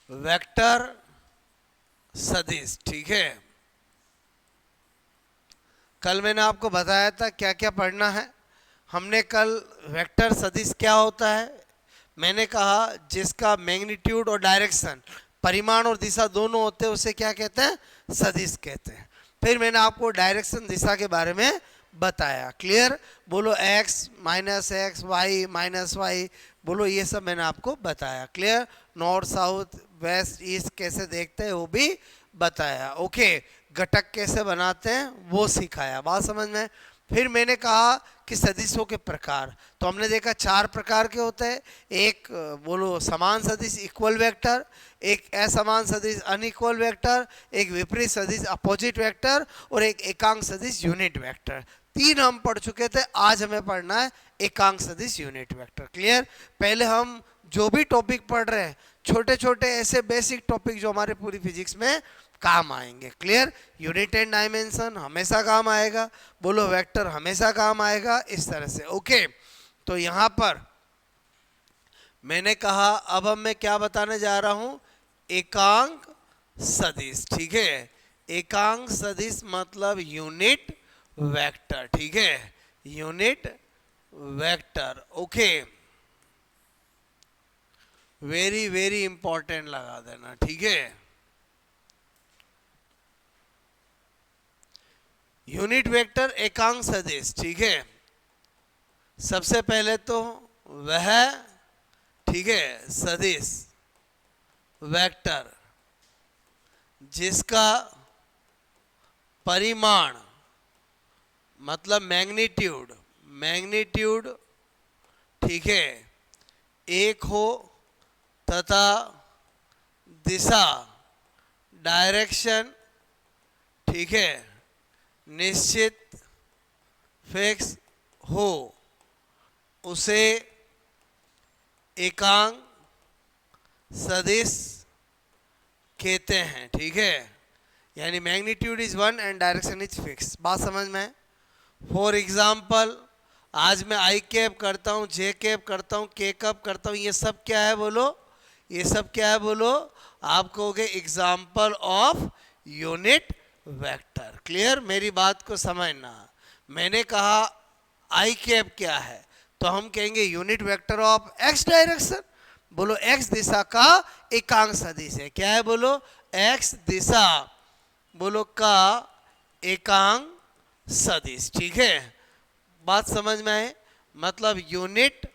Vector सदिश। ठीक है, कल मैंने आपको बताया था क्या क्या पढ़ना है। हमने कल वेक्टर सदिश क्या होता है मैंने कहा, जिसका मैग्नीट्यूड और डायरेक्शन, परिमाण और दिशा दोनों होते हैं, उसे क्या कहते हैं, सदिश कहते हैं। फिर मैंने आपको डायरेक्शन दिशा के बारे में बताया। क्लियर? बोलो x minus x, y minus y, बोलो ये सब मैंने आपको बताया। Clear? North south west east कैसे देखते हैं वो भी बताया। ओके, घटक कैसे बनाते हैं वो सिखाया। बात समझ में? फिर मैंने कहा कि सदिशों के प्रकार, तो हमने देखा 4 प्रकार के होते हैं। एक बोलो समान सदिश इक्वल वेक्टर, एक असमान सदिश अनइक्वल वेक्टर, एक विपरीत सदिश अपोजिट वेक्टर, और एक एकांक सदिश यूनिट वेक्टर। 3 हम पढ़ चुके थे, आज हमें पढ़ना है एकांक सदिश यूनिट वेक्टर। क्लियर? पहले हम जो भी टॉपिक पढ़ रहे हैं, छोटे छोटे ऐसे बेसिक टॉपिक जो हमारे पूरी फिजिक्स में काम आएंगे। क्लियर? यूनिट एंड डायमेंशन हमेशा काम आएगा, बोलो वेक्टर हमेशा काम आएगा, इस तरह से। ओके, तो यहां पर मैंने कहा अब मैं क्या बताने जा रहा हूं, एकांक सदिश। ठीक है, एकांक सदिश मतलब यूनिट वेक्टर। ठीक है, unit vector. Okay, very very important लगा देना। ठीक है, यूनिट वेक्टर एकांक सदिश। ठीक है, सबसे पहले तो वह, ठीक है, सदिश वेक्टर जिसका परिमाण मतलब मैग्नीट्यूड, मैग्नीट्यूड, ठीक है, एक हो तथा दिशा, डायरेक्शन, ठीक है, निश्चित फिक्स हो, उसे एकांक सदिश कहते हैं। ठीक है, यानी magnitude is 1 and direction is fix. बात समझ में? फॉर एग्जाम्पल, आज मैं आई कैप करता हूँ, जे कैप करता हूँ, के कैप करता हूँ, ये सब क्या है बोलो, ये सब क्या है बोलो, आप कहोगे example of unit vector. Clear? मेरी बात को समझना। मैंने कहा आई कैप क्या है, तो हम कहेंगे unit vector of x direction. बोलो एक्स दिशा का एकांक सदिश है। क्या है बोलो? एक्स दिशा, बोलो का एकांक सदिश। ठीक है, बात समझ में आए? मतलब यूनिट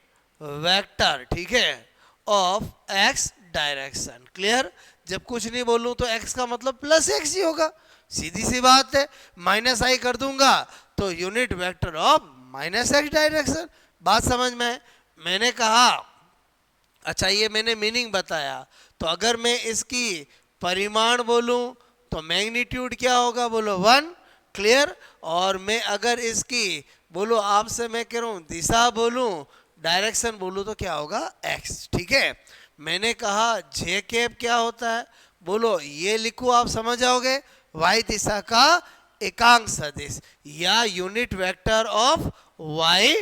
वेक्टर, ठीक है, ऑफ एक्स डायरेक्शन। क्लियर? जब कुछ नहीं बोलूं तो एक्स का मतलब प्लस एक्स ही होगा, सीधी सी बात है। माइनस आई कर दूंगा तो unit vector of minus x direction. बात समझ में आए? मैंने कहा, अच्छा ये मैंने मीनिंग बताया, तो अगर मैं इसकी परिमाण बोलूं तो मैग्नीट्यूड क्या होगा बोलो 1। क्लियर? और मैं अगर इसकी बोलो, आपसे मैं कह रहा हूं दिशा बोलूं, डायरेक्शन बोलूं, तो क्या होगा एक्स। ठीक है, मैंने कहा जे कैप क्या होता है, बोलो ये लिखो आप समझ जाओगे, वाई दिशा का एकांक सदिश या unit vector of y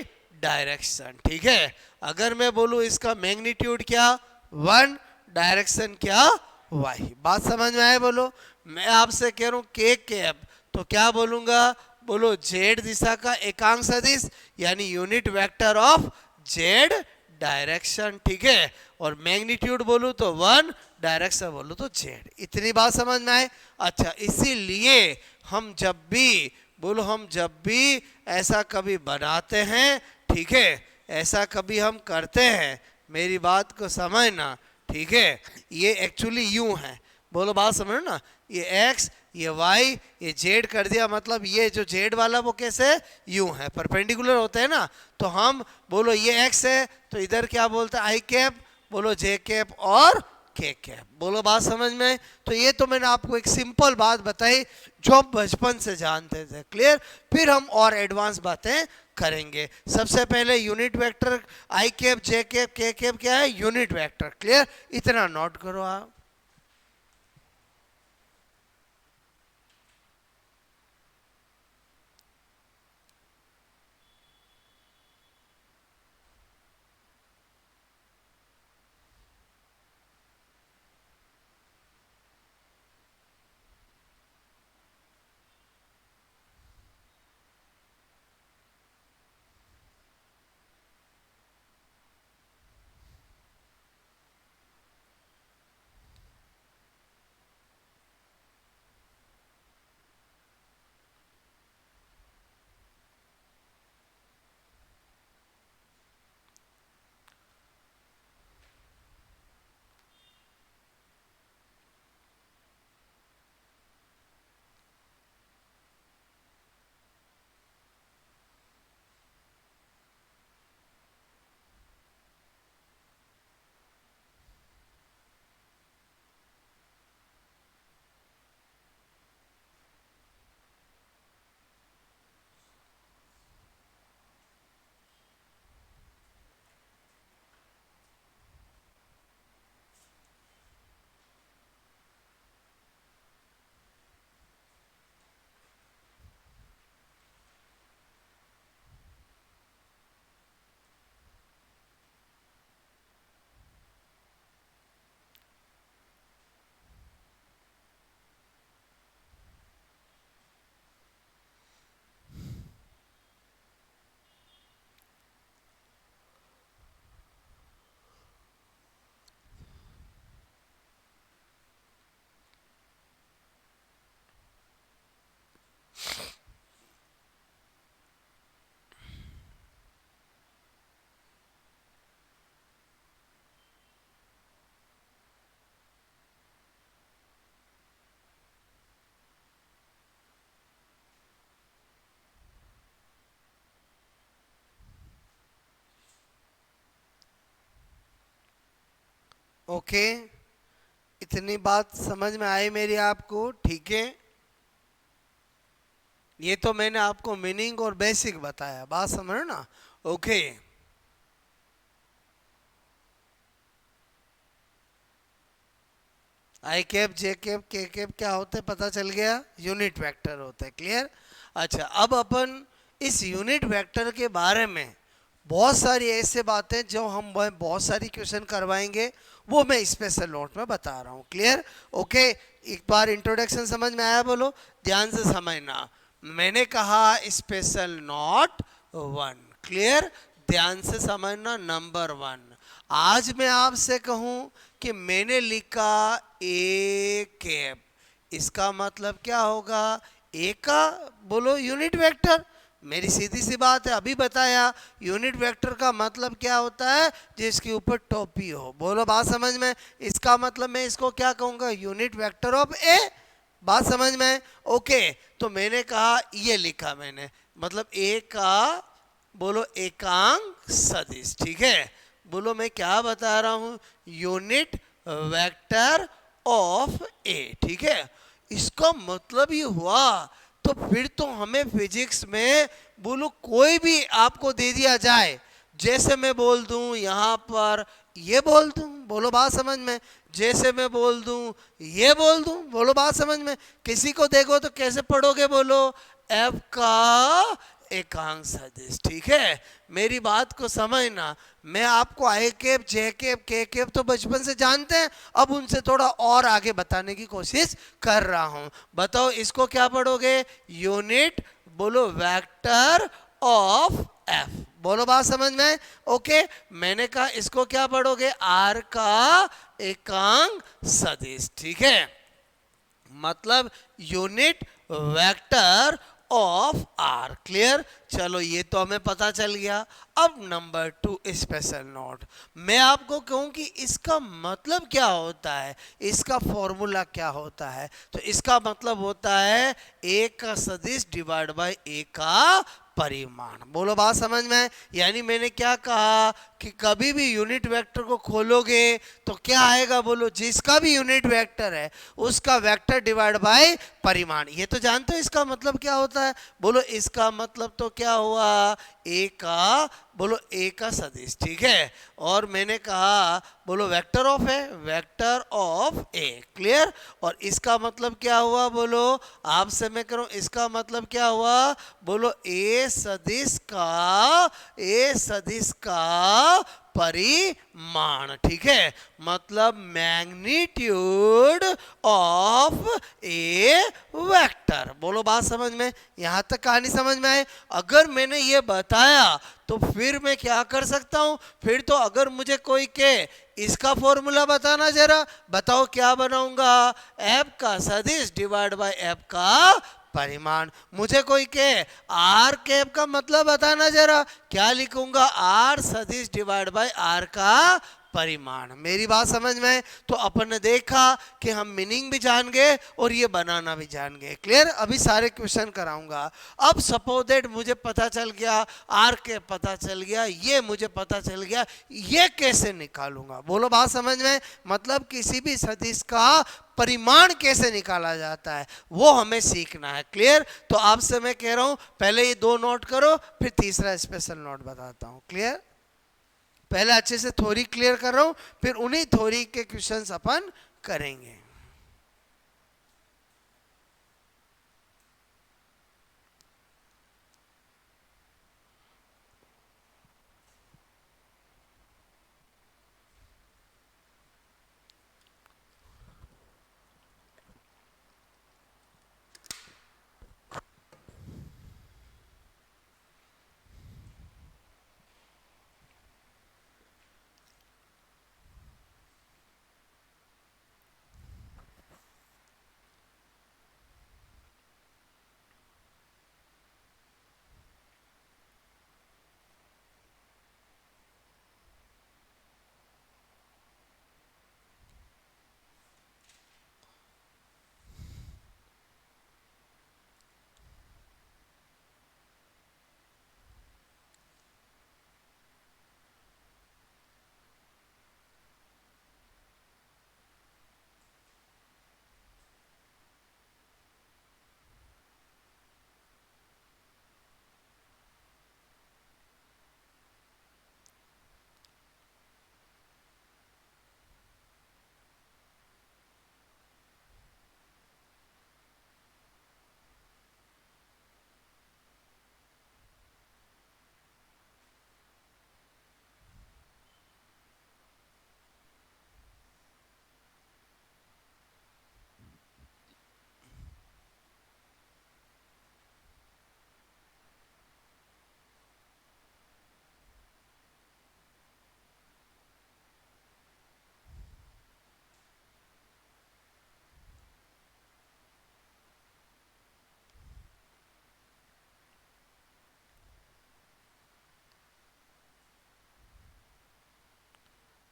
direction. ठीक है, अगर मैं बोलूं इसका मैग्नीट्यूड क्या 1, डायरेक्शन क्या वाई। बात समझ में आए बोलो? मैं आपसे कह रहा हूं के कैप, तो क्या बोलूंगा, बोलो जेड दिशा का एकांक सदिश यानी unit vector of Z direction. ठीक है, और मैग्नीट्यूड बोलूं तो 1, डायरेक्शन बोलूं तो जेड। इतनी बात समझ में आए? अच्छा, इसीलिए हम जब भी बोलो, हम जब भी ऐसा कभी बनाते हैं, ठीक है, ऐसा कभी हम करते हैं, मेरी बात को समझना। ठीक है, ये एक्चुअली यूं है, बोलो बात समझो ना, ये एक्स, ये वाई, ये जेड कर दिया, मतलब ये जो जेड वाला वो कैसे यूं है, परपेंडिकुलर होता है ना। तो हम बोलो ये एक्स है तो इधर क्या बोलते हैं आई कैप, बोलो जे कैप और के कैप। बोलो बात समझ में? तो ये तो मैंने आपको एक सिंपल बात बताई जो हम बचपन से जानते थे। क्लियर? फिर हम और एडवांस बातें करेंगे। सबसे पहले यूनिट वेक्टर आई कैप जे कैप के कैप क्या है, यूनिट वेक्टर। क्लियर? इतना नोट करो आप। ओके, इतनी बात समझ में आई मेरी आपको? ठीक है, ये तो मैंने आपको मीनिंग और बेसिक बताया, बात समझ ना? ओके, आई कैप, जे कैप, के कैप क्या होते हैं पता चल गया? यूनिट वेक्टर होते हैं। क्लियर? अच्छा, अब अपन इस यूनिट वेक्टर के बारे में बहुत सारी ऐसे बातें जो हम बहुत सारी क्वेश्चन करवाएंगे, वो मैं स्पेशल नोट में बता रहा हूँ। क्लियर? ओके, एक बार इंट्रोडक्शन समझ में आया? बोलो, ध्यान से समझना। मैंने कहा स्पेशल नोट वन। क्लियर? ध्यान से समझना। नंबर वन, आज मैं आपसे कहूं कि मैंने लिखा ए कैप, इसका मतलब क्या होगा? ए का बोलो यूनिट वेक्टर। मेरी सीधी सी बात है, अभी बताया। यूनिट वेक्टर का मतलब क्या होता है? जिसके ऊपर टोपी हो। बोलो, बात समझ में? इसका मतलब मैं इसको क्या कहूंगा? यूनिट वेक्टर ऑफ ए। बात समझ में? ओके, तो मैंने कहा, ये लिखा मैंने, मतलब ए का बोलो एकांक सदिश। ठीक है? बोलो, मैं क्या बता रहा हूं? यूनिट वेक्टर ऑफ ए। ठीक है? इसका मतलब ये हुआ, तो फिर तो हमें फिजिक्स में बोलो कोई भी आपको दे दिया जाए, जैसे मैं बोल दूं यहां पर ये बोल दूं, बोलो बात समझ में? जैसे मैं बोल दूं ये बोल दूं, बोलो बात समझ में? किसी को देखो तो कैसे पढ़ोगे? बोलो, एफ का एकांक सदिश। ठीक है? मेरी बात को समझना। मैं आपको आई कैप, जे कैप, के कैप तो बचपन से जानते हैं, अब उनसे थोड़ा और आगे बताने की कोशिश कर रहा हूं। बताओ, इसको क्या पढ़ोगे? यूनिट बोलो वेक्टर ऑफ एफ। बोलो, बात समझ में? ओके, मैंने कहा इसको क्या पढ़ोगे? आर का एकांक सदिश। ठीक है? मतलब unit vector of r. Clear? चलो, ये तो हमें पता चल गया। अब नंबर टू, स्पेशल नोट। मैं आपको कहूं कि इसका मतलब क्या होता है, इसका फॉर्मूला क्या होता है, तो इसका मतलब होता है ए का सदिश डिवाइड बाय ए का परिमाण। बोलो, बात समझ में? यानी मैंने क्या कहा कि कभी भी यूनिट वेक्टर को खोलोगे तो क्या आएगा? बोलो, जिसका भी यूनिट वेक्टर है उसका वेक्टर डिवाइड बाय परिमाण। ये तो जानते हो इसका मतलब क्या होता है? बोलो, इसका मतलब तो क्या हुआ? ए का बोलो ए का सदिश। ठीक है? और मैंने कहा बोलो वेक्टर ऑफ है, वेक्टर ऑफ ए। क्लियर? और इसका मतलब क्या हुआ? बोलो, आपसे मैं करूं, इसका मतलब क्या हुआ? बोलो, ए सदिश का परिमाण। ठीक है? मतलब मैग्नीट्यूड ऑफ ए वेक्टर। बोलो, बात समझ में? यहां तक कहानी समझ में आए? अगर मैंने ये बताया तो फिर मैं क्या कर सकता हूं? फिर तो अगर मुझे कोई कहे इसका फॉर्मूला बताना, जरा बताओ क्या बनाऊंगा? एफ का सदिश डिवाइड बाय एफ का परिमाण। मुझे कोई कहे आर कैप का मतलब बताना, जरा क्या लिखूंगा? आर सदिश डिवाइड बाय आर का परिमाण। मेरी बात समझ में? तो अपन ने देखा कि हम मीनिंग भी जान गए और ये बनाना भी जान गए। क्लियर? अभी सारे क्वेश्चन कराऊंगा। अब सपोज दैट मुझे पता चल गया, आर के पता चल गया, ये मुझे पता चल गया, ये कैसे निकालूंगा? बोलो, बात समझ में? मतलब किसी भी सदिश का परिमाण कैसे निकाला जाता है वो हमें सीखना है। क्लियर? तो आपसे मैं कह रहा हूं, पहले ये दो नोट करो, फिर तीसरा स्पेशल नोट बताता हूं। क्लियर? पहले अच्छे से थ्योरी क्लियर कर रहा हूं, फिर उन्हीं थ्योरी के क्वेश्चंस अपन करेंगे।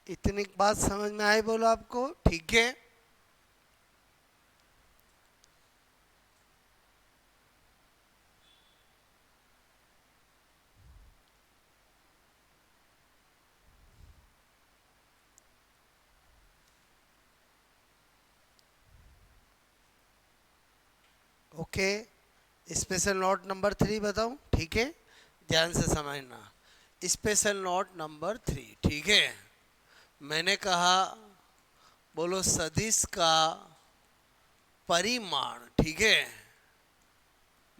इतनी बात समझ में आई बोलो आपको? ठीक है, ओके। स्पेशल नोट नंबर 3 बताऊं? ठीक है, ध्यान से समझना। स्पेशल नोट नंबर 3, ठीक है। मैंने कहा बोलो सदिश का परिमाण, ठीक है,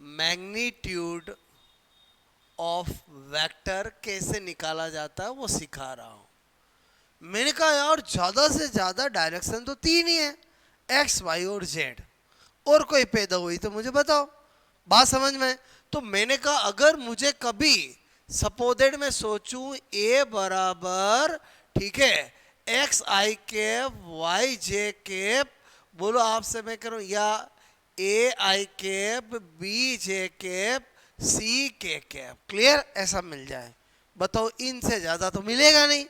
मैग्नीट्यूड ऑफ वेक्टर कैसे निकाला जाता है वो सिखा रहा हूं। मैंने कहा यार ज्यादा से ज्यादा डायरेक्शन तो 3 ही है, एक्स वाई और जेड, और कोई पैदा हुई तो मुझे बताओ। बात समझ में? तो मैंने कहा अगर मुझे कभी सपोजेड में सोचूं ए बराबर, ठीक है, X I cap Y J cap, बोलो आपसे मैं करूं, या A I cap B J cap C K cap, clear, ऐसा मिल जाए, बताओ इनसे ज्यादा तो मिलेगा नहीं।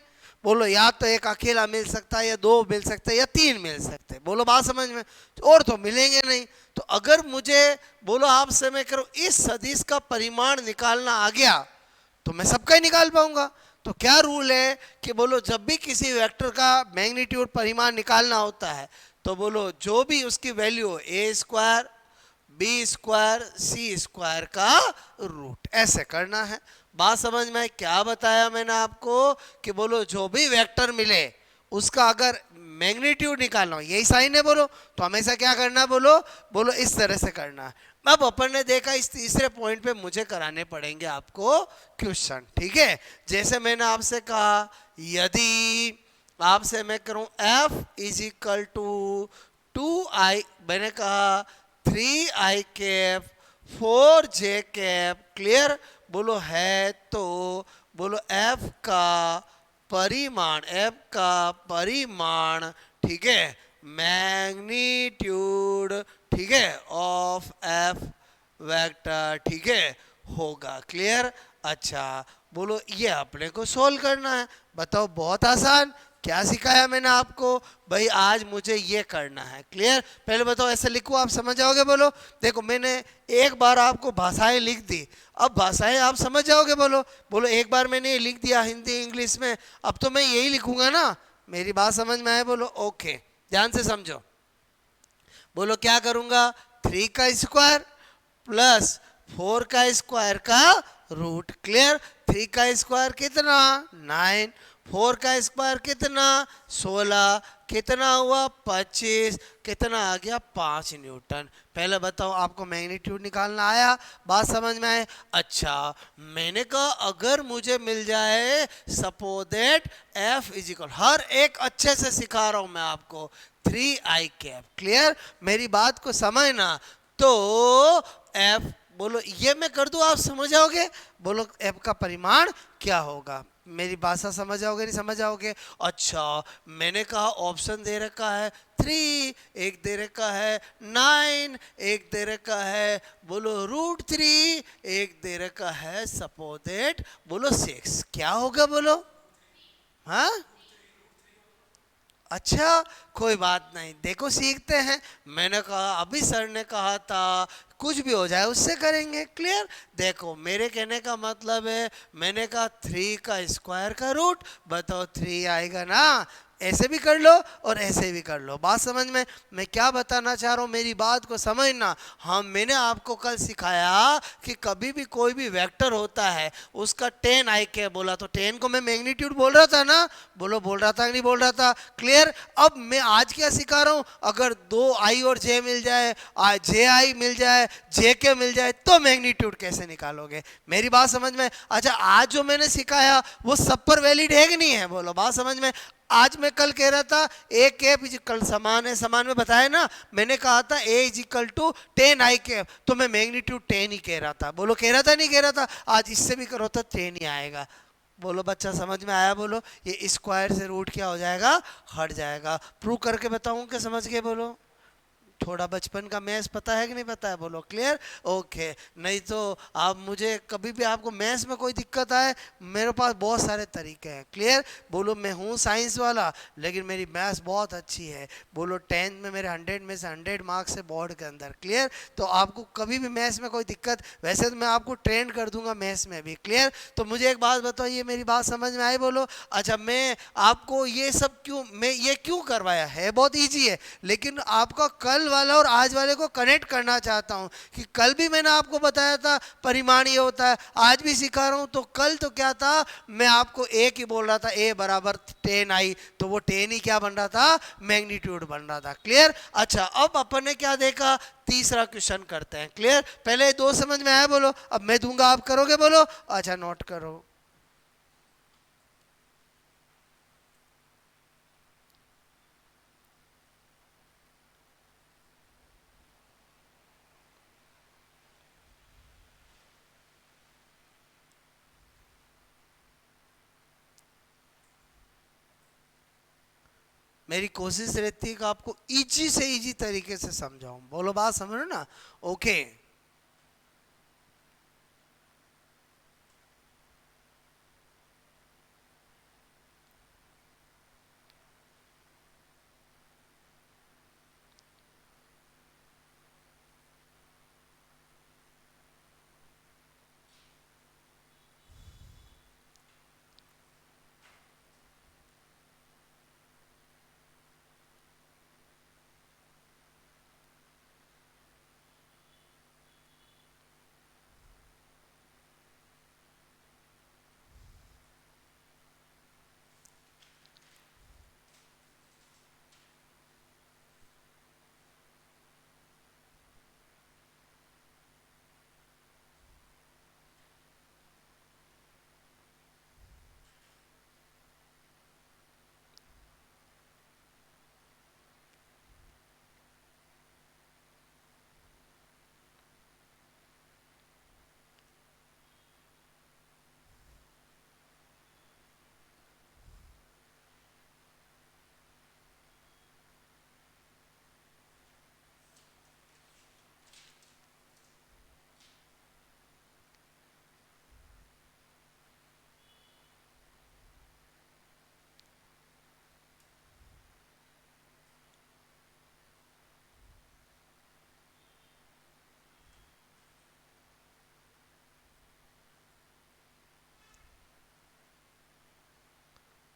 बोलो या तो एक अकेला मिल सकता है, या दो मिल सकते हैं, या 3 मिल सकते हैं, बोलो बात समझ में? और तो मिलेंगे नहीं। तो अगर मुझे बोलो आपसे मैं करूं इस सदिश का परिमाण निकालना आ गया तो मैं सबका ही निकाल पाऊंगा। तो क्या रूल है कि बोलो जब भी किसी वेक्टर का मैग्नीट्यूड परिमाण निकालना होता है तो बोलो जो भी उसकी वैल्यू ए स्क्वायर बी स्क्वायर सी स्क्वायर का रूट, ऐसे करना है। बात समझ में? क्या बताया मैंने आपको कि बोलो जो भी वेक्टर मिले उसका अगर मैग्नीट्यूड निकालना हो, यही साइन है बोलो, तो हमेशा क्या करना बोलो, बोलो इस तरह से करना है। अब अपन ने देखा इस तीसरे पॉइंट पे मुझे कराने पड़ेंगे आपको क्वेश्चन, ठीक है। जैसे मैंने आपसे कहा यदि आपसे मैं करूं f is equal to 2i, मैंने कहा 3i cap 4j cap, clear, बोलो है तो बोलो f का परिमाण, f का परिमाण, ठीक है, मैग्नीट्यूड, ठीक है, ऑफ f वेक्टर, ठीक है, होगा, क्लियर। अच्छा बोलो ये अपने को सोल्व करना है, बताओ बहुत आसान। क्या सिखाया मैंने आपको? भाई आज मुझे ये करना है, क्लियर। पहले बताओ ऐसे लिखो, आप समझ जाओगे, बोलो। देखो मैंने एक बार आपको भाषाएं लिख दी, अब भाषाएं आप समझ जाओगे, बोलो। बोलो एक बार मैंने ये लिख दिया हिंदी इंग्लिश में, अब तो मैं यही लिखूंगा ना। मेरी बात समझ में आए? बोलो ओके, ध्यान से समझो। बोलो क्या करूंगा, 3 का स्क्वायर प्लस 4 का स्क्वायर का रूट, क्लियर। 3 का स्क्वायर कितना 9, 4 का स्क्वायर कितना 16, कितना हुआ 25, कितना आ गया 5 न्यूटन। पहले बताओ आपको मैग्नीट्यूड निकालना आया? बात समझ में आए? अच्छा मैंने कहा अगर मुझे मिल जाए suppose that f is equal, हर एक अच्छे से सिखा रहा हूं मैं आपको, 3i कैप, क्लियर, मेरी बात को समझना। तो f बोलो ये मैं कर दूं आप समझ जाओगे, बोलो f का परिमाण क्या होगा, मेरी भाषा समझ जाओगे नहीं समझ जाओगे? अच्छा मैंने कहा ऑप्शन दे रखा है 3, एक दे रखा है 9, एक दे रखा है बोलो √3, एक दे रखा है सपोज दैट बोलो 6, क्या होगा बोलो? हाँ अच्छा कोई बात नहीं, देखो सीखते हैं। मैंने कहा अभी सर ने कहा था कुछ भी हो जाए उससे करेंगे, क्लियर। देखो मेरे कहने का मतलब है, मैंने कहा 3 का स्क्वायर का रूट, बताओ 3 आएगा ना, ऐसे भी कर लो और ऐसे भी कर लो। बात समझ में? मैं क्या बताना चाह रहा हूँ मेरी बात को समझना। हाँ मैंने आपको कल सिखाया कि कभी भी कोई भी वेक्टर होता है उसका 10i क्या बोला, तो 10 को मैं मैग्नीट्यूड बोल रहा था ना, बोलो बोल रहा था कि नहीं बोल रहा था, क्लियर। अब मैं आज क्या सिखा रहा हूँ, अगर 2i और j मिल जाए, ji मिल जाए, jk मिल जाए, तो मैग्नीट्यूड कैसे निकालोगे, मेरी बात समझ में? अच्छा आज जो मैंने सिखाया वो सब पर वैलिड है कि नहीं है, बोलो बात समझ में? आज मैं कल कह रहा था ए कैप इज इक्वल, समान है, समान में बताया ना, मैंने कहा था A is equal to 10i cap, तो मैं मैग्नीट्यूड 10 ही कह रहा था, बोलो कह रहा था नहीं कह रहा था? आज इससे भी करो तो 10 ही आएगा, बोलो बच्चा समझ में आया? बोलो ये स्क्वायर से रूट क्या हो जाएगा, हट जाएगा। प्रूव करके बताऊं क्या समझ गए? बोलो थोड़ा बचपन का मैथ्स पता है कि नहीं पता है, बोलो क्लियर। ओके, नहीं तो आप मुझे कभी भी आपको मैथ्स में कोई दिक्कत आए, मेरे पास बहुत सारे तरीके हैं, क्लियर। बोलो मैं हूँ साइंस वाला लेकिन मेरी मैथ्स बहुत अच्छी है, बोलो 10th में मेरे 100 में से 100 मार्क्स है बोर्ड के अंदर, क्लियर। तो आपको कभी भी मैथ्स में कोई दिक्कत, वैसे तो मैं आपको ट्रेन कर दूंगा मैथ्स में भी, क्लियर। तो मुझे एक बात बताओ, ये मेरी बात समझ में आई, बोलो। अच्छा, मैं आपको ये सब क्यों, मैं ये क्यों करवाया है, बहुत ईजी है, लेकिन आपका कल वाला और आज वाले को कनेक्ट करना चाहता हूं कि कल भी मैंने आपको बताया था परिमाण ये होता है, आज भी सिखा रहा हूं। तो कल तो क्या था, मैं आपको ए की बोल रहा था, ए बराबर 10 आई, तो वो 10 ही क्या बन रहा था, मैग्नीट्यूड बन रहा था, क्लियर। अच्छा, अब अपन ने क्या देखा, तीसरा क्वेश्चन करते हैं, क्लियर। पहले दो समझ में आया, बोलो। अब मैं दूंगा, आप करोगे, बोलो। अच्छा, नोट करो। मेरी कोशिश रहती है कि आपको इजी से इजी तरीके से समझाऊं, बोलो, बात समझ रहे हो ना। ओके,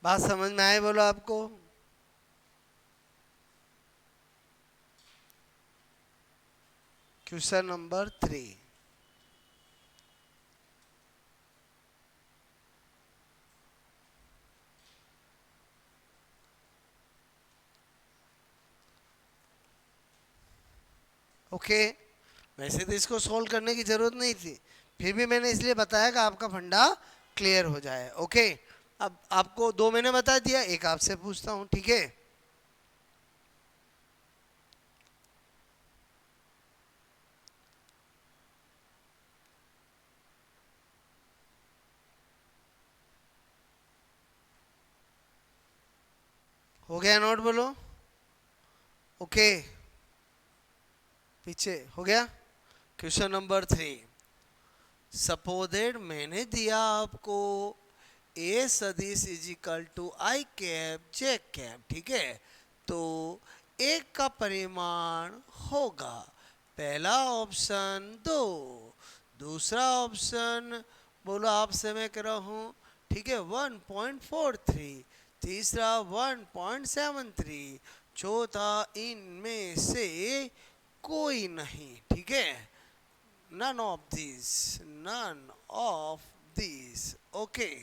बात समझ में आए, बोलो आपको। Question number 3, okay. वैसे तो इसको सोल्व करने की जरूरत नहीं थी, फिर भी मैंने इसलिए बताया कि आपका फंडा क्लियर हो जाए, ओके। अब आपको दो मैंने बता दिया, एक आपसे पूछता हूं, ठीक है। हो गया नोट, बोलो। ओके, पीछे हो गया। क्वेश्चन नंबर 3, सपोजेड मैंने दिया आपको ए सदिश is equal to i cap j cap, ठीक है। तो एक का परिमाण होगा, पहला ऑप्शन 2, दूसरा ऑप्शन, बोलो आपसे मैं कह रहा हूँ, ठीक है, 1.43, तीसरा 1.73, चौथा इनमें से कोई नहीं, ठीक है। none of these, none of these, okay।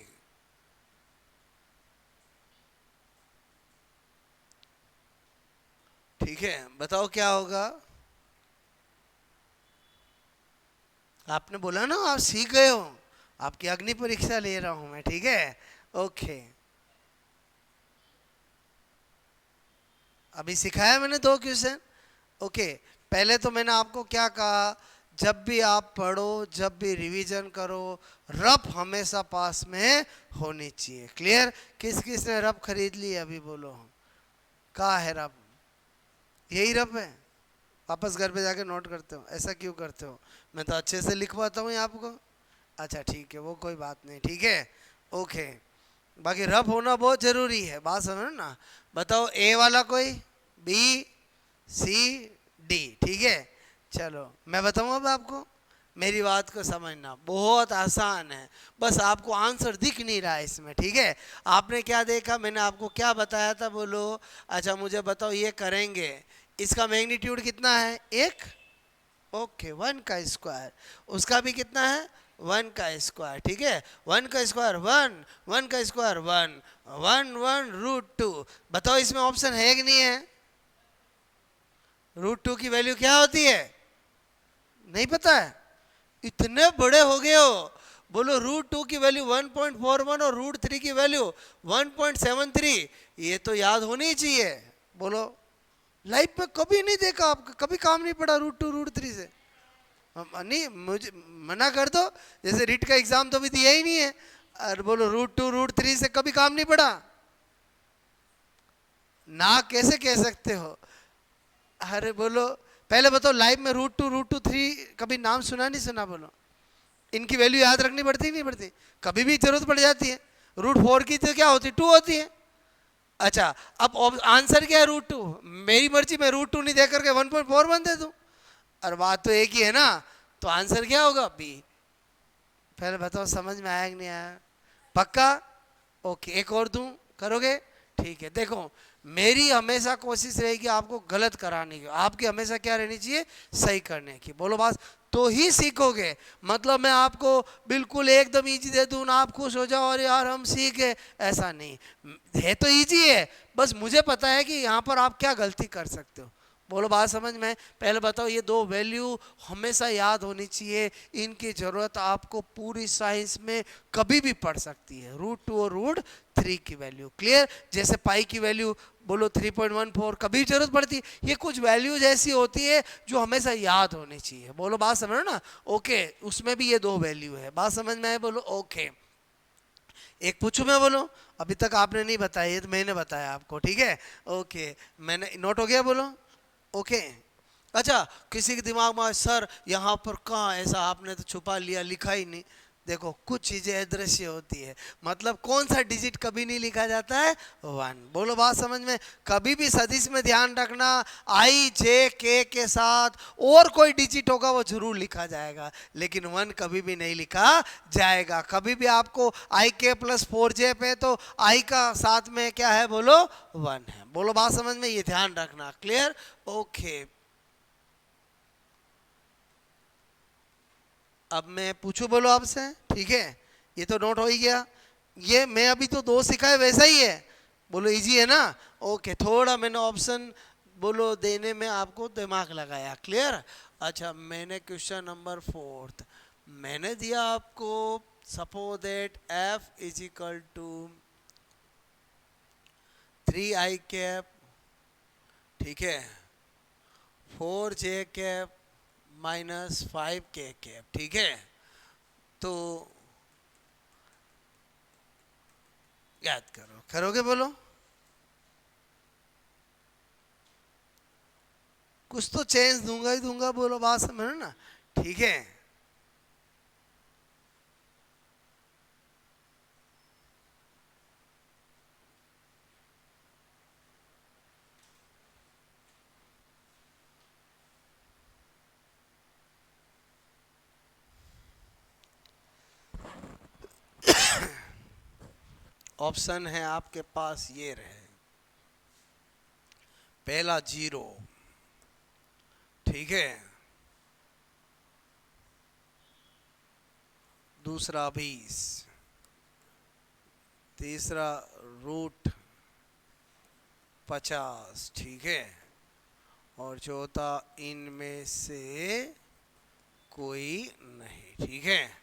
ठीक है, बताओ क्या होगा। आपने बोला ना आप सीख गए हो, आपकी अग्नि परीक्षा ले रहा हूं मैं, ठीक है। ओके, अभी सिखाया मैंने दो क्वेश्चन, ओके। पहले तो मैंने आपको क्या कहा, जब भी आप पढ़ो, जब भी रिवीजन करो, रफ हमेशा पास में होनी चाहिए, क्लियर। किस किस ने रफ खरीद ली अभी, बोलो। कहाँ है रफ, यही रफ है, वापस घर पे जाके नोट करते हो, ऐसा क्यों करते हो? मैं तो अच्छे से लिखवाता हूँ आपको। अच्छा ठीक है, वो कोई बात नहीं, ठीक है, ओके। बाकी रफ होना बहुत जरूरी है, बात समझो ना। बताओ ए वाला कोई, बी, सी, डी, ठीक है। चलो मैं बताऊँ अब आपको, मेरी बात को समझना, बहुत आसान है, बस आपको आंसर दिख नहीं रहा है इसमें, ठीक है। आपने क्या देखा, मैंने आपको क्या बताया था, बोलो। अच्छा मुझे बताओ, ये करेंगे, इसका मैग्नीट्यूड कितना है, एक, ओके, वन का स्क्वायर, उसका भी कितना है, वन का स्क्वायर, ठीक है। वन का स्क्वायर वन, वन का square one, one one root two. बताओ इसमें ऑप्शन है कि नहीं है? रूट टू की वैल्यू क्या होती है, नहीं पता है? इतने बड़े हो गए हो, बोलो रूट टू की वैल्यू 1.41 और रूट थ्री की वैल्यू 1.73, ये तो याद होनी ही चाहिए। बोलो, लाइफ में कभी नहीं देखा आपका, कभी काम नहीं पड़ा रूट टू रूट थ्री से? नहीं, मुझे मना कर दो, जैसे रिट का एग्जाम तो अभी दिया ही नहीं है, और बोलो रूट टू रूट थ्री से कभी काम नहीं पड़ा, ना कैसे कह सकते हो? अरे बोलो, पहले बताओ लाइफ में रूट टू थ्री कभी नाम सुना नहीं सुना? बोलो, इनकी वैल्यू याद रखनी पड़ती नहीं पड़ती? कभी भी जरूरत पड़ जाती है। रूट फोर की तो क्या होती है, टू होती है। अच्छा, अब आंसर क्या है, रूट टू। मेरी मर्जी, मैं रूट टू नहीं दे करके 1.41 दे दूं, और बात तो एक ही है ना, तो आंसर क्या होगा, बी। पहले बताओ समझ में आया कि नहीं आया? पक्का? ओके, एक और दूं, करोगे? ठीक है, देखो, मेरी हमेशा कोशिश रहेगी आपको गलत कराने की, आपकी हमेशा क्या रहनी चाहिए, सही करने की। बोलो बस, तो ही सीखोगे। मतलब मैं आपको बिल्कुल एकदम इजी दे दूं ना, आप खुश हो जाओ और यार हम सीखे, ऐसा नहीं है। तो इजी है, बस मुझे पता है कि यहाँ पर आप क्या गलती कर सकते हो। बोलो बात समझ में? पहले बताओ, ये दो वैल्यू हमेशा याद होनी चाहिए, इनकी ज़रूरत आपको पूरी साइंस में कभी भी पड़ सकती है, रूट टू और रूट थ्री की वैल्यू। क्लियर? जैसे पाई की वैल्यू बोलो 3.14, कभी जरूरत पड़ती है। ये कुछ वैल्यूज ऐसी होती है जो हमेशा याद होनी चाहिए। बोलो बात समझो ना? ओके, उसमें भी ये दो वैल्यू है, बात समझ में आए? बोलो ओके। एक पूछूं मैं? बोलो, अभी तक आपने नहीं बताया, ये तो मैंने बताया आपको, ठीक है। ओके, मैंने नोट हो गया? बोलो ओके। अच्छा, किसी के दिमाग में सर यहाँ पर कहाँ ऐसा आपने तो छुपा लिया, लिखा ही नहीं। देखो, कुछ चीजें अदृश्य होती है, मतलब कौन सा डिजिट कभी नहीं लिखा जाता है, वन। बोलो बात समझ में? कभी भी सदिश में ध्यान रखना, आई जे के साथ और कोई डिजिट होगा वो जरूर लिखा जाएगा, लेकिन वन कभी भी नहीं लिखा जाएगा। कभी भी आपको आई के प्लस 4J पे तो आई का साथ में क्या है, बोलो वन है। बोलो बात समझ में? ये ध्यान रखना। क्लियर? ओके, अब मैं पूछूं बोलो आपसे, ठीक है। ये तो नोट हो ही गया, ये मैं अभी तो दो सिखाए वैसा ही है। बोलो इजी है ना? ओके, थोड़ा मैंने ऑप्शन बोलो देने में आपको दिमाग लगाया। क्लियर? अच्छा, मैंने क्वेश्चन नंबर फोर्थ मैंने दिया आपको, suppose that F is equal to 3i cap, ठीक है, 4j cap minus 5k cap, ठीक है। तो याद करो, करोगे? बोलो, कुछ तो चेंज दूंगा ही दूंगा, बोलो बात समझो ना, ठीक है। ऑप्शन है आपके पास, ये रहे, पहला 0, ठीक है, दूसरा 20, तीसरा √50, ठीक है, और चौथा इनमें से कोई नहीं, ठीक है।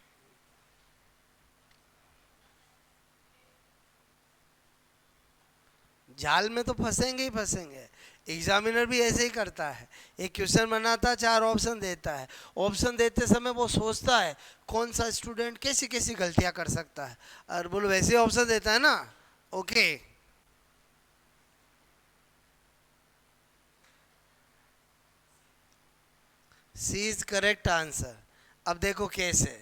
जाल में तो फंसेंगे ही फंसेंगे, एग्जामिनर भी ऐसे ही करता है। एक क्वेश्चन बनाता है, 4 ऑप्शन देता है, ऑप्शन देते समय वो सोचता है कौन सा स्टूडेंट कैसी कैसी गलतियां कर सकता है, और बोलो वैसे ऑप्शन देता है ना। Okay, C is correct answer. अब देखो कैसे,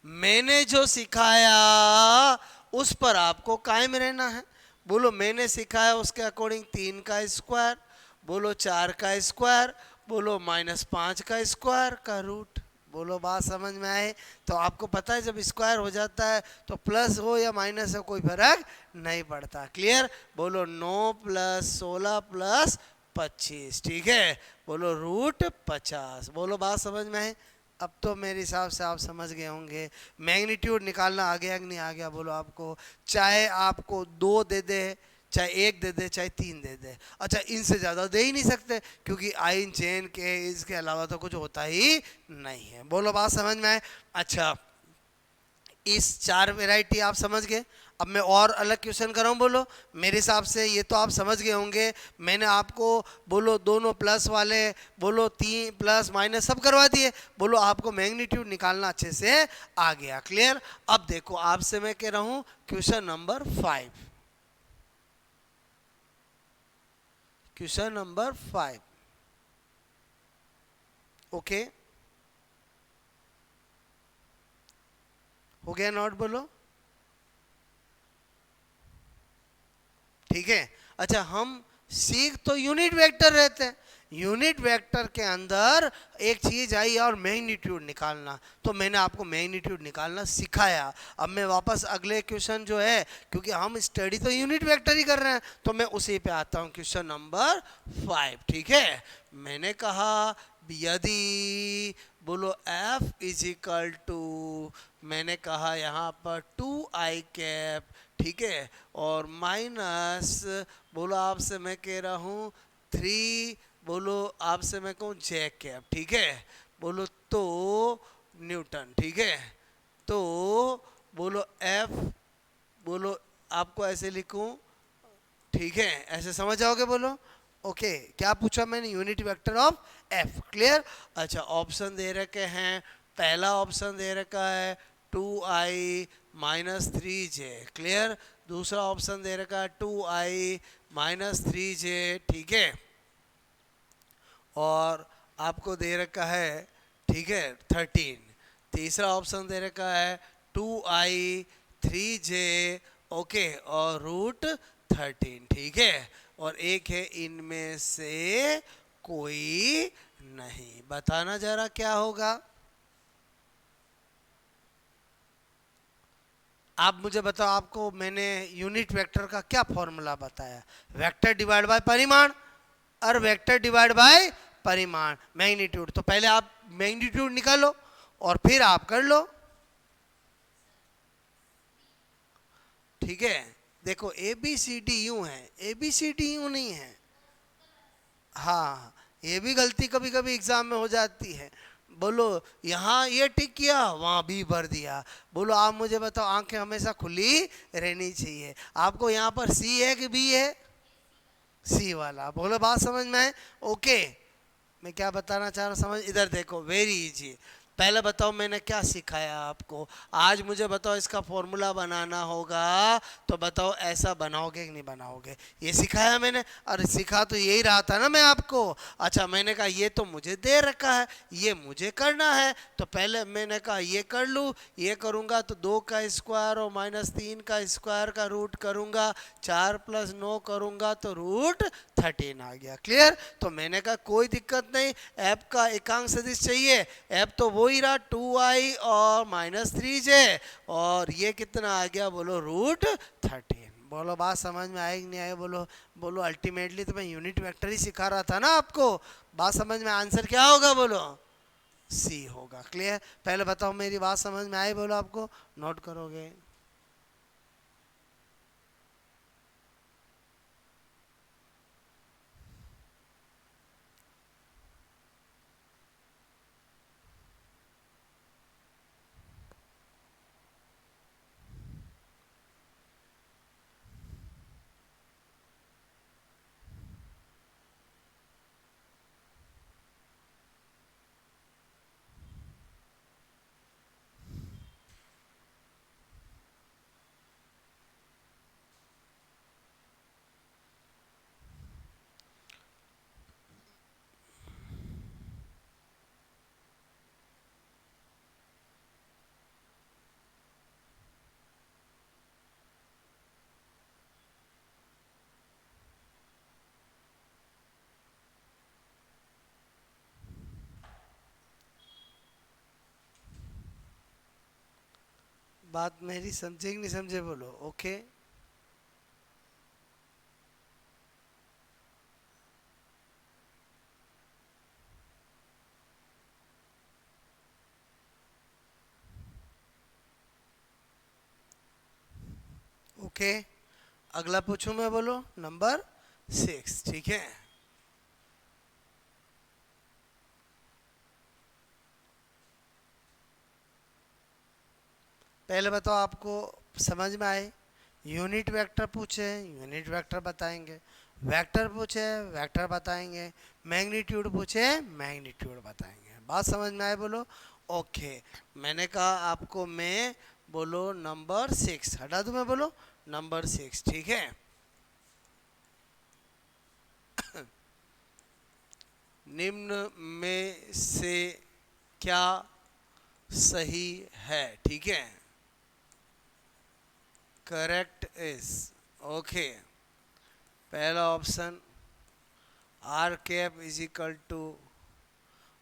मैंने जो सिखाया उस पर आपको कायम रहना है। बोलो मैंने सिखाया उसके अकॉर्डिंग 3 का स्क्वायर, बोलो 4 का स्क्वायर, बोलो -5 का स्क्वायर का रूट। बोलो बात समझ में आए? तो आपको पता है जब स्क्वायर हो जाता है तो प्लस हो या माइनस हो कोई फर्क नहीं पड़ता। क्लियर? बोलो 9 + 16 + 25, ठीक है। बोलो √50। बोलो बात समझ में आए? अब तो मेरे हिसाब से आप समझ गए होंगे। मैग्नीट्यूड निकालना आ गया कि नहीं आ गया? बोलो आपको, चाहे आपको 2 दे दे, चाहे 1 दे दे, चाहे 3 दे दे। अच्छा इनसे ज़्यादा दे ही नहीं सकते क्योंकि आइन चेन के इसके अलावा तो कुछ होता ही नहीं है। बोलो बात समझ में आए? अच्छा इस 4 वैरायटी आप समझ गए। अब मैं और अलग क्वेश्चन कर रहा हूँ। बोलो मेरे हिसाब से ये तो आप समझ गए होंगे। मैंने आपको बोलो दोनों प्लस वाले, बोलो 3 प्लस माइनस सब करवा दिए। बोलो आपको मैग्नीट्यूड निकालना अच्छे से आ गया। क्लियर? अब देखो आपसे मैं कह रहा हूँ question number 5। Question number 5। Okay हो गया नोट? बोलो ठीक है। अच्छा हम सीख तो यूनिट वेक्टर रहते हैं, यूनिट वेक्टर के अंदर एक चीज आई और मैग्नीट्यूड निकालना, तो मैंने आपको मैग्नीट्यूड निकालना सिखाया। अब मैं वापस अगले क्वेश्चन जो है, क्योंकि हम स्टडी तो यूनिट वेक्टर ही कर रहे हैं, तो मैं उसी पे आता हूँ क्वेश्चन नंबर 5। ठीक है, मैंने कहा यदि बोलो f इज इक्वल टू, मैंने कहा यहाँ पर 2i कैप, ठीक है, और माइनस बोलो आपसे मैं कह रहा हूँ 3, बोलो आपसे मैं कहूँ जे कैप, ठीक है, बोलो तो न्यूटन, ठीक है। तो बोलो एफ, बोलो आपको ऐसे लिखूं, ठीक है, ऐसे समझ जाओगे? बोलो ओके। क्या पूछा मैंने? Unit vector of F. Clear? अच्छा ऑप्शन दे रखे हैं। पहला ऑप्शन दे रखा है 2i -3j। क्लियर? दूसरा ऑप्शन दे रखा है 2i -3j, ठीक है, और आपको दे रखा है, ठीक है, 13। तीसरा ऑप्शन दे रखा है 2i 3j, ओके, और √13, ठीक है, और एक है इनमें से कोई नहीं। बताना जरा क्या होगा? आप मुझे बताओ, आपको मैंने यूनिट वेक्टर का क्या फॉर्मूला बताया? वेक्टर डिवाइड बाय परिमाण और वेक्टर डिवाइड बाय परिमाण मैग्नीट्यूड। तो पहले आप मैग्नीट्यूड निकालो और फिर आप कर लो, ठीक है। देखो ए बी सी डी यूं है, ए बी सी डी यूं नहीं है। हाँ ये भी गलती कभी कभी एग्जाम में हो जाती है। बोलो यहाँ ये टिक किया, वहाँ बी भर दिया। बोलो आप मुझे बताओ, आंखें हमेशा खुली रहनी चाहिए। आपको यहाँ पर सी है कि बी है? सी वाला। बोलो बात समझ में है? ओके, मैं क्या बताना चाह रहा हूँ समझ? इधर देखो, वेरी इजी। पहले बताओ मैंने क्या सिखाया आपको? आज मुझे बताओ इसका फॉर्मूला बनाना होगा, तो बताओ ऐसा बनाओगे कि नहीं बनाओगे? ये सिखाया मैंने, और सिखा तो यही रहा था ना मैं आपको। अच्छा मैंने कहा ये तो मुझे दे रखा है, ये मुझे करना है, तो पहले मैंने कहा ये कर लूँ। ये करूँगा तो 2 का स्क्वायर और -3 का स्क्वायर का रूट करूँगा, 4 + 9 करूँगा तो √13 आ गया। क्लियर? तो मैंने कहा कोई दिक्कत नहीं, ऐप का एकांक सदिश चाहिए, ऐप तो वो ही रहा 2i और -3j, और ये कितना आ गया? बोलो √13। बोलो बात समझ में आए कि नहीं आए? बोलो बोलो अल्टीमेटली तो मैं यूनिट वेक्टर ही सिखा रहा था ना आपको। बात समझ में, आंसर क्या होगा? बोलो सी होगा। क्लियर? पहले बताओ मेरी बात समझ में आई? बोलो आपको नोट करोगे? बात मेरी समझे कि नहीं समझे बोलो। Okay, okay. अगला पूछूं मैं, बोलो नंबर 6, ठीक है। पहले बताओ आपको समझ में आए। यूनिट वेक्टर पूछे, यूनिट वेक्टर बताएंगे। वेक्टर पूछे, वेक्टर बताएंगे। मैग्नीट्यूड पूछे, मैग्नीट्यूड बताएंगे। बात समझ में आए बोलो। ओके, मैंने कहा आपको मैं, बोलो नंबर 6 हटा दूं मैं, बोलो नंबर 6, ठीक है। निम्न में से क्या सही है, ठीक है। Correct is, okay. पहला option, R cap is equal to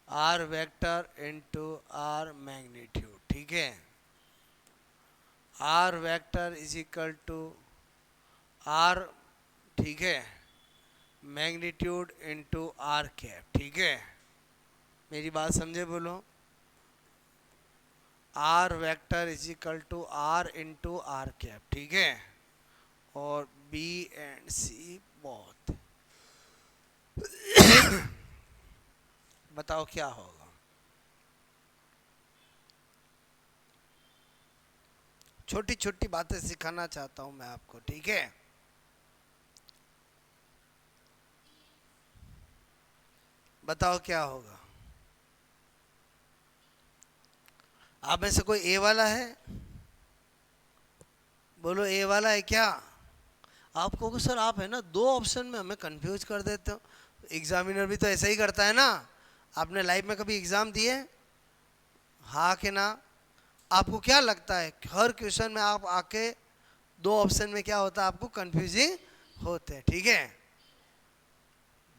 R vector into R magnitude, ठीक है। R vector is equal to R, ठीक है, मैग्नीट्यूड इंटू आर कैप, ठीक है। मेरी बात समझे बोलो। R vector is equal to R into R cap, ठीक है। और बी एंड सी बोथ। बताओ क्या होगा। छोटी छोटी बातें सिखाना चाहता हूं मैं आपको, ठीक है। बताओ क्या होगा। आप में से कोई ए वाला है? बोलो ए वाला है क्या? आप कहोगे सर आप है ना दो ऑप्शन में हमें कंफ्यूज कर देते हो। एग्जामिनर भी तो ऐसा ही करता है ना। आपने लाइफ में कभी एग्जाम दिए? हाँ कि ना? आपको क्या लगता है हर क्वेश्चन में आप आके दो ऑप्शन में क्या होता है, आपको कंफ्यूजिंग होते हैं, ठीक है।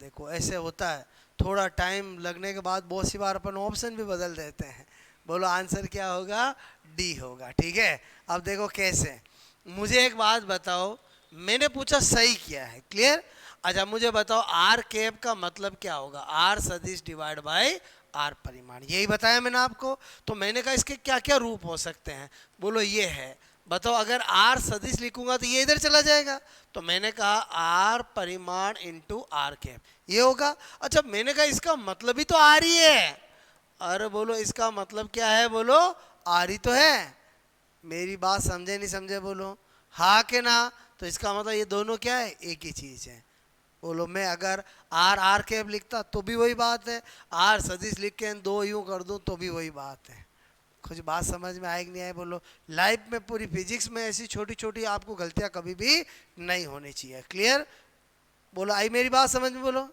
देखो ऐसे होता है, थोड़ा टाइम लगने के बाद बहुत सी बार अपन ऑप्शन भी बदल देते हैं। बोलो आंसर क्या होगा? डी होगा, ठीक है। अब देखो कैसे। मुझे एक बात बताओ, मैंने पूछा सही क्या है, क्लियर। अच्छा मुझे बताओ आर कैप का मतलब क्या होगा? आर सदिश डिवाइड बाय आर परिमाण, यही बताया मैंने आपको। तो मैंने कहा इसके क्या क्या रूप हो सकते हैं, बोलो ये है। बताओ अगर आर सदिश लिखूंगा तो ये इधर चला जाएगा, तो मैंने कहा आर परिमाण इंटू आर कैप, ये होगा। अच्छा मैंने कहा इसका मतलब ही तो आर ही है। अरे बोलो इसका मतलब क्या है, बोलो आर ही तो है। मेरी बात समझे नहीं समझे बोलो। हाँ के ना? तो इसका मतलब ये दोनों क्या है, एक ही चीज है। बोलो मैं अगर आर आर कैप लिखता तो भी वही बात है, आर सदिश लिख के दो यूं कर दूं तो भी वही बात है। कुछ बात समझ में आए कि नहीं आए बोलो। लाइफ में पूरी फिजिक्स में ऐसी छोटी छोटी आपको गलतियां कभी भी नहीं होनी चाहिए, क्लियर। बोलो आई मेरी बात समझ में बोलो।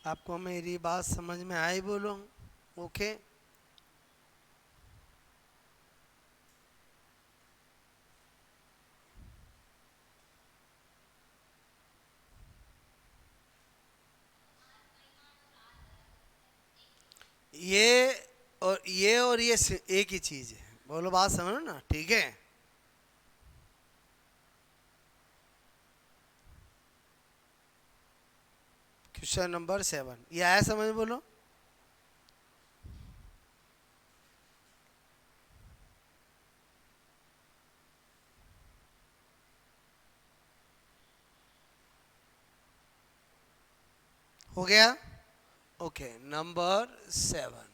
आपको मेरी बात समझ में आई बोलो। ओके, ये और ये एक ही चीज है, बोलो बात समझो ना, ठीक है। क्वेश्चन नंबर 7 ये आया समझ बोलो। हो गया? Okay, number 7।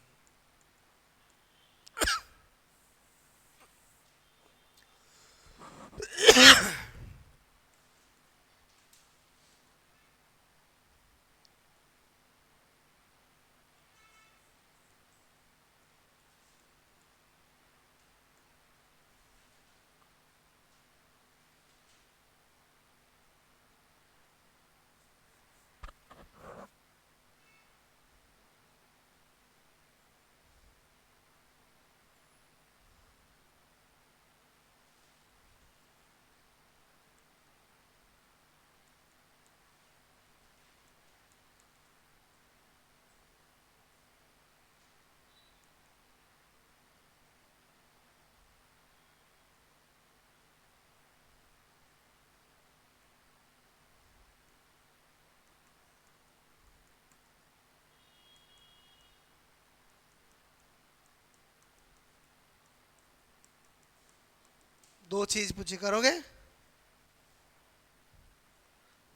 दो चीज पूछी करोगे,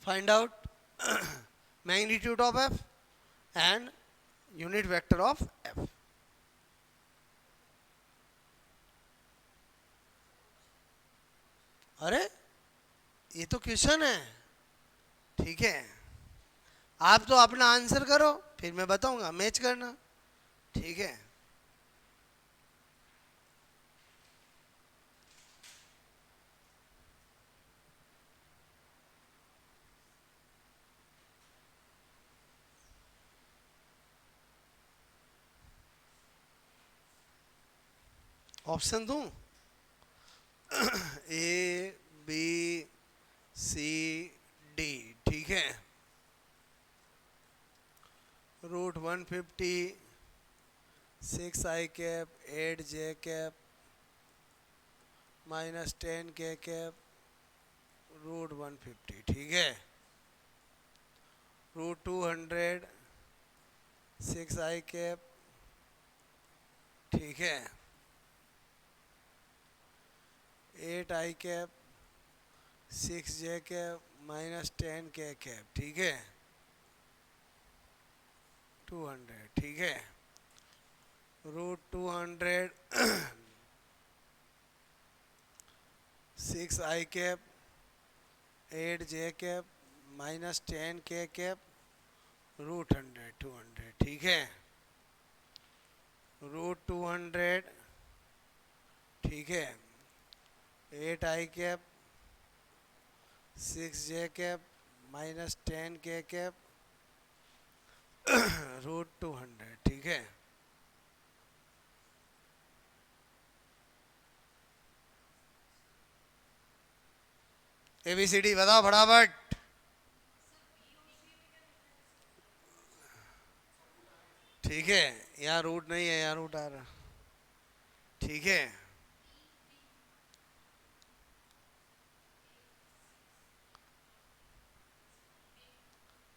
find out magnitude of F and unit vector of F. अरे ये तो क्वेश्चन है, ठीक है, आप तो अपना आंसर करो, फिर मैं बताऊंगा मैच करना, ठीक है। ऑप्शन दूं? ए बी सी डी, ठीक है। Root 150, 6i cap, 8j cap, -10k cap, root 150, ठीक है। रूट 200, 6i कैप, ठीक है। 8i cap, 6j cap, -10k cap, ठीक है। 200, ठीक है। Root 200, 6i cap, 8j cap, -10k cap, root 100, 200, ठीक है। रूट 200, ठीक है। 8i cap, 6j cap, -10k cap, root 200, ठीक है। ABCD बताओ फटाफट। ठीक है, यहाँ रूट नहीं है, यहाँ रूट आ रहा, ठीक है।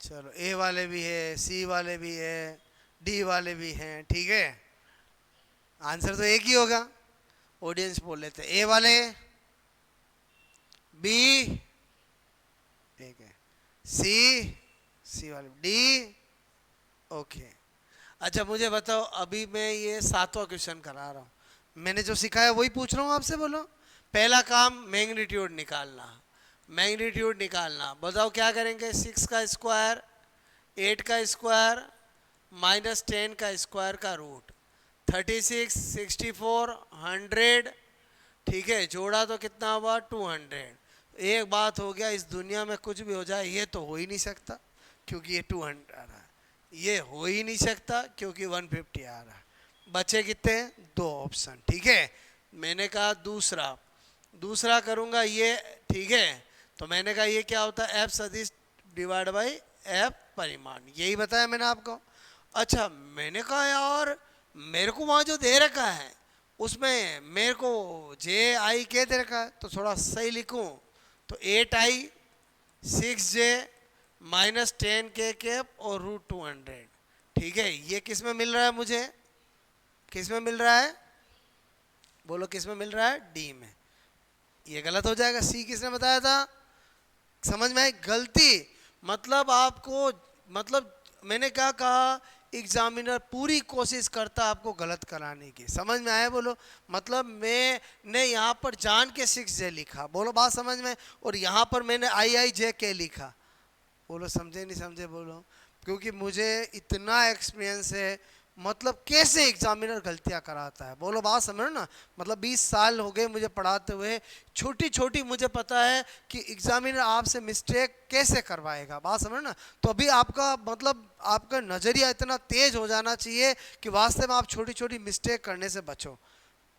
चलो ए वाले भी है, सी वाले भी है, डी वाले भी हैं, ठीक है। आंसर तो एक ही होगा, ऑडियंस बोल लेते ए वाले, बी, ठीक है, सी, सी वाले, डी, ओके। अच्छा मुझे बताओ, अभी मैं ये 7वां क्वेश्चन करा रहा हूँ, मैंने जो सिखाया वही पूछ रहा हूँ आपसे, बोलो। पहला काम मैग्नीट्यूड निकालना, मैग्नीट्यूड निकालना, बताओ क्या करेंगे। 6 का स्क्वायर, 8 का स्क्वायर, -10 का स्क्वायर का रूट, 36, 64, 100, ठीक है, जोड़ा तो कितना हुआ 200। एक बात हो गया, इस दुनिया में कुछ भी हो जाए ये तो हो ही नहीं सकता क्योंकि ये 200 आ रहा है, ये हो ही नहीं सकता क्योंकि 150 आ रहा है। बचे कितने, दो ऑप्शन, ठीक है। मैंने कहा दूसरा, दूसरा करूंगा ये, ठीक है। तो मैंने कहा ये क्या होता है, एफ सदिश डिवाइड बाई एफ परिमाण, यही बताया मैंने आपको। अच्छा मैंने कहा यार मेरे को वहाँ जो दे रखा है उसमें मेरे को जे आई के दे रखा है, तो थोड़ा सही लिखूं तो 8i, 6j, -10k कैप और रूट 200, ठीक है। ये किस में मिल रहा है मुझे, किस में मिल रहा है, बोलो किस में मिल रहा है, डी में। ये गलत हो जाएगा, सी किसने बताया था, समझ में आई गलती, मतलब आपको, मतलब मैंने क्या कहा एग्जामिनर पूरी कोशिश करता है आपको गलत कराने की। समझ में आया बोलो? मतलब मैंने यहाँ पर जान के 6J लिखा, बोलो बात समझ में, और यहाँ पर मैंने IIJK लिखा, बोलो समझे नहीं समझे बोलो? क्योंकि मुझे इतना एक्सपीरियंस है, मतलब कैसे एग्जामिनर गलतियां कराता है, बोलो बात समझो ना। मतलब 20 साल हो गए मुझे पढ़ाते हुए, छोटी छोटी मुझे पता है कि एग्जामिनर आपसे मिस्टेक कैसे करवाएगा, बात समझो ना। तो अभी आपका मतलब आपका नज़रिया इतना तेज हो जाना चाहिए कि वास्तव में आप छोटी छोटी मिस्टेक करने से बचो।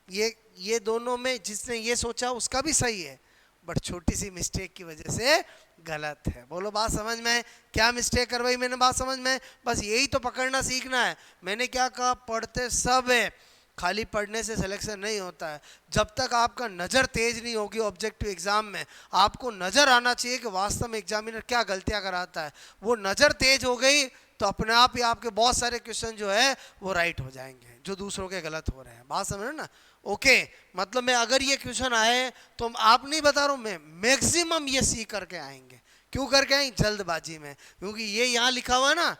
ये दोनों में जिसने ये सोचा उसका भी सही है, बट छोटी सी मिस्टेक की वजह से गलत है। बोलो बात समझ में? क्या मिस्टेक करवाई मैंने, बात समझ में? बस यही तो पकड़ना सीखना है। मैंने क्या कहा, पढ़ते सब है, खाली पढ़ने से सिलेक्शन नहीं होता है। जब तक आपका नज़र तेज नहीं होगी ऑब्जेक्टिव एग्जाम में, आपको नज़र आना चाहिए कि वास्तव में एग्जामिनर क्या गलतियां कराता है। वो नज़र तेज हो गई तो अपने आप ही आपके बहुत सारे क्वेश्चन जो है वो राइट हो जाएंगे जो दूसरों के गलत हो रहे हैं, बात समझ ना। ओके मतलब मैं अगर ये क्वेश्चन आए तो आप नहीं बता रहा हूँ, मैं मैक्सिमम ये सी करके आएंगे। क्यों करके आएंगे? जल्दबाजी में, क्योंकि ये यहाँ लिखा हुआ ना।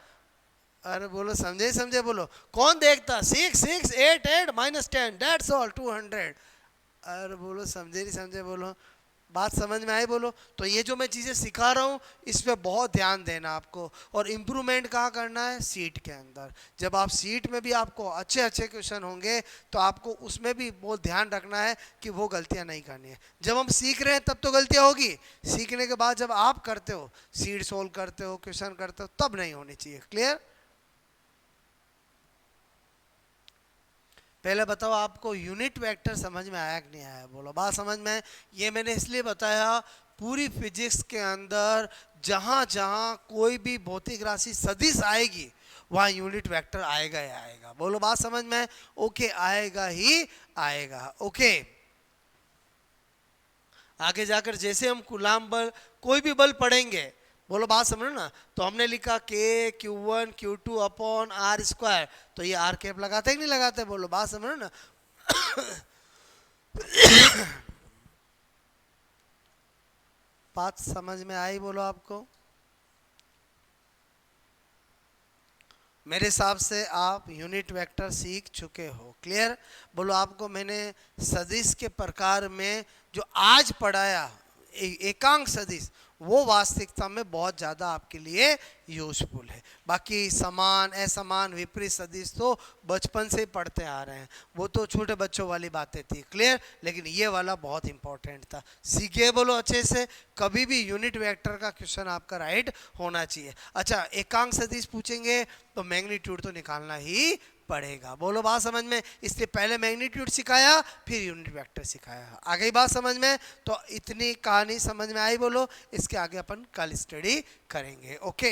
अरे बोलो समझे समझे बोलो? कौन देखता 6 6 8 8 -10 दैट्स ऑल 200। अरे बोलो समझे नहीं समझे बोलो? बात समझ में आई बोलो? तो ये जो मैं चीज़ें सिखा रहा हूँ इस पर बहुत ध्यान देना आपको। और इम्प्रूवमेंट कहाँ करना है? सीट के अंदर। जब आप सीट में भी आपको अच्छे अच्छे क्वेश्चन होंगे तो आपको उसमें भी बहुत ध्यान रखना है कि वो गलतियाँ नहीं करनी है। जब हम सीख रहे हैं तब तो गलतियाँ होगी, सीखने के बाद जब आप करते हो, सीट सोल्व करते हो, क्वेश्चन करते हो, तब नहीं होनी चाहिए। क्लियर? पहले बताओ आपको यूनिट वेक्टर समझ में आया कि नहीं आया, बोलो बात समझ में? ये मैंने इसलिए बताया, पूरी फिजिक्स के अंदर जहाँ जहाँ कोई भी भौतिक राशि सदिश आएगी वहाँ यूनिट वेक्टर आएगा ही आएगा, बोलो बात समझ में? ओके आएगा ही आएगा। ओके आगे जाकर जैसे हम कूलाम बल, कोई भी बल पढ़ेंगे, बोलो बात समझो ना, तो हमने लिखा K Q1 Q2 upon R², तो ये R कैप लगाते हैं कि नहीं लगाते, बोलो बात समझो ना। बात समझ में आई बोलो आपको? मेरे हिसाब से आप यूनिट वेक्टर सीख चुके हो। क्लियर? बोलो आपको मैंने सदिश के प्रकार में जो आज पढ़ाया एकांक सदिश, वो वास्तविकता में बहुत ज़्यादा आपके लिए यूजफुल है। बाकी समान असमान विपरीत सदिश तो बचपन से ही पढ़ते आ रहे हैं, वो तो छोटे बच्चों वाली बातें थी। क्लियर? लेकिन ये वाला बहुत इंपॉर्टेंट था, सीखे बोलो अच्छे से। कभी भी यूनिट वेक्टर का क्वेश्चन आपका राइट होना चाहिए। अच्छा एकांक सदिश पूछेंगे तो मैग्नीट्यूड तो निकालना ही पड़ेगा, बोलो बात समझ में? इसलिए पहले मैग्नीट्यूड सिखाया फिर यूनिट वेक्टर सिखाया। आ गई बात समझ में? तो इतनी कहानी समझ में आई बोलो? इसके आगे अपन कल स्टडी करेंगे। ओके